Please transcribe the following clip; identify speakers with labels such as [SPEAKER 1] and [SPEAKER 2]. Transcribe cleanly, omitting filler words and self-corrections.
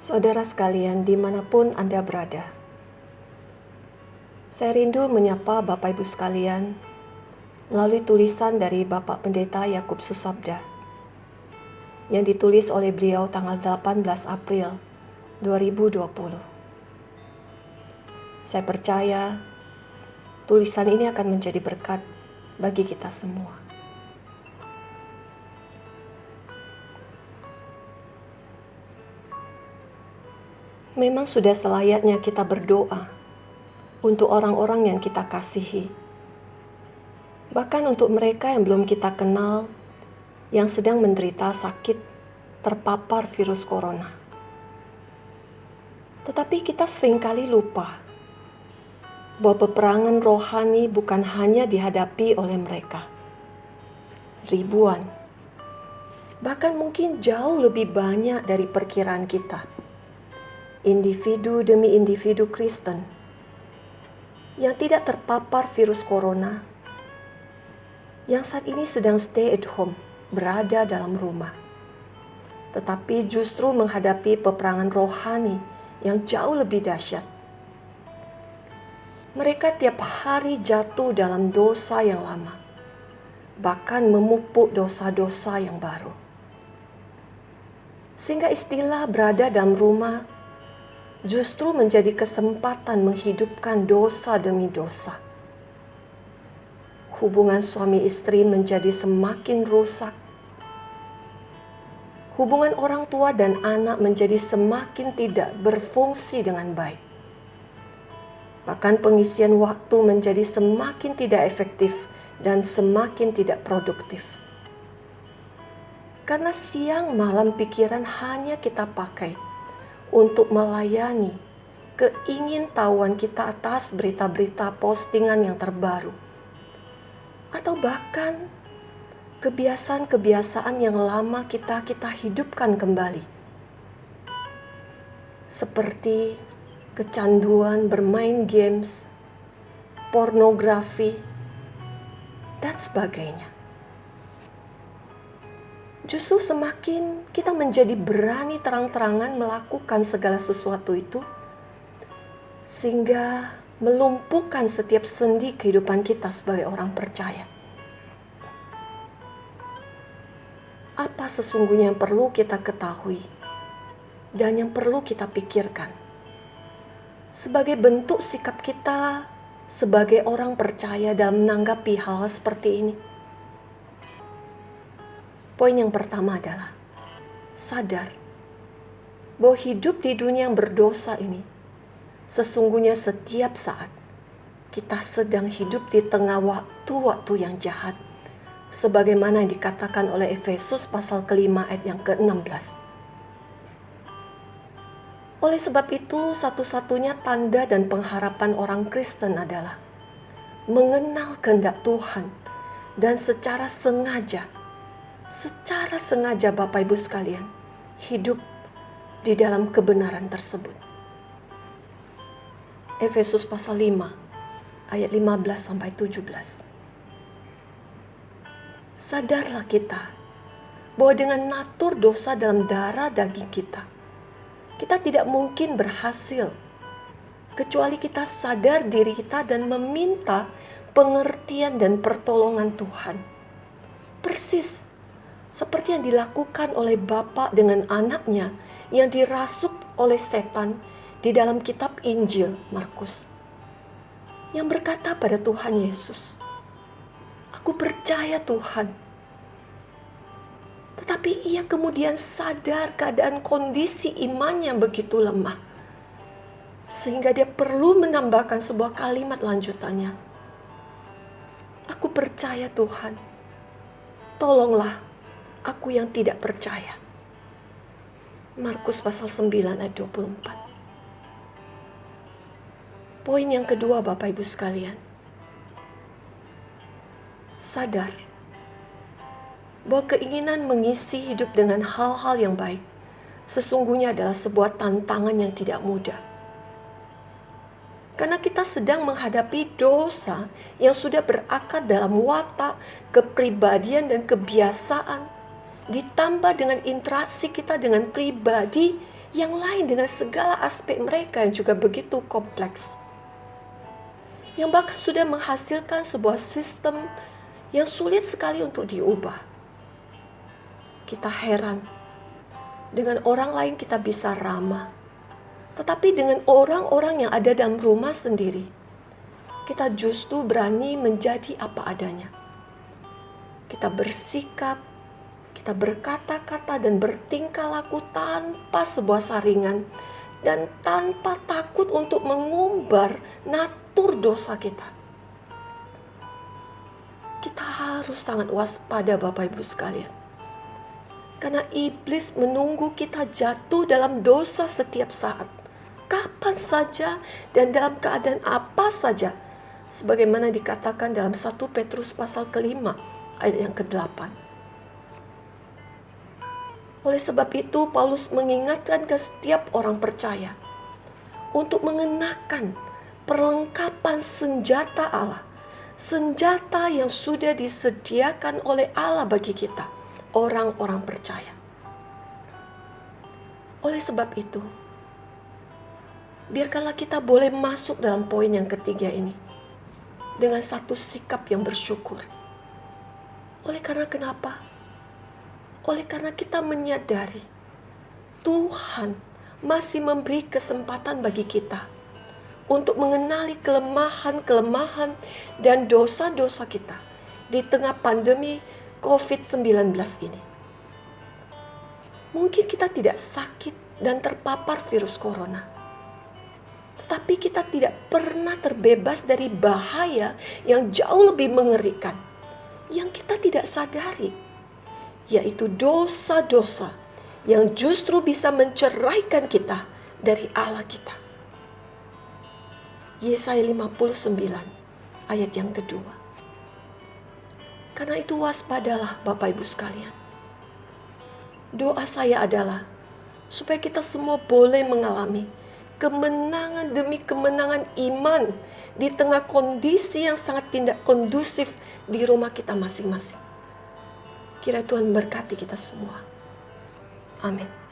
[SPEAKER 1] Saudara sekalian, dimanapun Anda berada, saya rindu menyapa Bapak Ibu sekalian melalui tulisan dari Bapak Pendeta Yakub Susabda yang ditulis oleh beliau tanggal 18 April 2020. Saya percaya tulisan ini akan menjadi berkat bagi kita semua. Memang sudah selayaknya kita berdoa untuk orang-orang yang kita kasihi. Bahkan untuk mereka yang belum kita kenal, yang sedang menderita sakit terpapar virus corona. Tetapi kita seringkali lupa bahwa peperangan rohani bukan hanya dihadapi oleh mereka. Ribuan, bahkan mungkin jauh lebih banyak dari perkiraan kita. Individu demi individu Kristen yang tidak terpapar virus corona, yang saat ini sedang stay at home, berada dalam rumah, tetapi justru menghadapi peperangan rohani yang jauh lebih dahsyat. Mereka tiap hari jatuh dalam dosa yang lama, bahkan memupuk dosa-dosa yang baru. Sehingga istilah berada dalam rumah justru menjadi kesempatan menghidupkan dosa demi dosa. Hubungan suami istri menjadi semakin rusak. Hubungan orang tua dan anak menjadi semakin tidak berfungsi dengan baik. Bahkan pengisian waktu menjadi semakin tidak efektif dan semakin tidak produktif. Karena siang malam pikiran hanya kita pakai untuk melayani keingintahuan kita atas berita-berita postingan yang terbaru. Atau bahkan kebiasaan-kebiasaan yang lama kita hidupkan kembali. Seperti kecanduan bermain games, pornografi, dan sebagainya. Justru semakin kita menjadi berani terang-terangan melakukan segala sesuatu itu, sehingga melumpuhkan setiap sendi kehidupan kita sebagai orang percaya. Apa sesungguhnya yang perlu kita ketahui dan yang perlu kita pikirkan sebagai bentuk sikap kita sebagai orang percaya dalam menanggapi hal seperti ini? Poin yang pertama adalah sadar bahwa hidup di dunia yang berdosa ini sesungguhnya setiap saat kita sedang hidup di tengah waktu-waktu yang jahat, sebagaimana yang dikatakan oleh Efesus pasal ke-5 ayat yang ke-16. Oleh sebab itu, satu-satunya tanda dan pengharapan orang Kristen adalah mengenal kehendak Tuhan dan secara sengaja Bapak Ibu sekalian, hidup di dalam kebenaran tersebut. Efesus pasal 5 ayat 15 sampai 17. Sadarlah kita bahwa dengan natur dosa dalam darah daging kita tidak mungkin berhasil kecuali kita sadar diri kita dan meminta pengertian dan pertolongan Tuhan. Persis seperti yang dilakukan oleh Bapa dengan anaknya yang dirasuk oleh setan di dalam kitab Injil Markus, yang berkata pada Tuhan Yesus, "Aku percaya Tuhan." Tetapi ia kemudian sadar keadaan kondisi imannya begitu lemah, sehingga dia perlu menambahkan sebuah kalimat lanjutannya, "Aku percaya Tuhan, tolonglah aku yang tidak percaya." Markus pasal 9 ayat 24. Poin yang kedua Bapak Ibu sekalian, sadar bahwa keinginan mengisi hidup dengan hal-hal yang baik sesungguhnya adalah sebuah tantangan yang tidak mudah. Karena kita sedang menghadapi dosa yang sudah berakar dalam watak, kepribadian, dan kebiasaan, ditambah dengan interaksi kita dengan pribadi yang lain dengan segala aspek mereka yang juga begitu kompleks, yang bahkan sudah menghasilkan sebuah sistem yang sulit sekali untuk diubah. Kita heran, dengan orang lain kita bisa ramah, tetapi dengan orang-orang yang ada dalam rumah sendiri, kita justru berani menjadi apa adanya. Kita bersikap, kita berkata-kata dan bertingkah laku tanpa sebuah saringan dan tanpa takut untuk mengumbar natur dosa kita. Kita harus sangat waspada Bapak Ibu sekalian. Karena iblis menunggu kita jatuh dalam dosa setiap saat, kapan saja dan dalam keadaan apa saja, sebagaimana dikatakan dalam 1 Petrus pasal ke-5 ayat yang ke-8. Oleh sebab itu Paulus mengingatkan ke setiap orang percaya untuk mengenakan perlengkapan senjata Allah, senjata yang sudah disediakan oleh Allah bagi kita, orang-orang percaya. Oleh sebab itu, biarkanlah kita boleh masuk dalam poin yang ketiga ini dengan satu sikap yang bersyukur. Oleh karena kenapa? Oleh karena kita menyadari Tuhan masih memberi kesempatan bagi kita untuk mengenali kelemahan-kelemahan dan dosa-dosa kita di tengah pandemi COVID-19 ini. Mungkin kita tidak sakit dan terpapar virus corona, tetapi kita tidak pernah terbebas dari bahaya yang jauh lebih mengerikan yang kita tidak sadari, yaitu dosa-dosa yang justru bisa menceraikan kita dari Allah kita. Yesaya 59 ayat yang kedua. Karena itu waspadalah Bapak Ibu sekalian. Doa saya adalah supaya kita semua boleh mengalami kemenangan demi kemenangan iman di tengah kondisi yang sangat tidak kondusif di rumah kita masing-masing. Kiranya Tuhan berkati kita semua. Amin.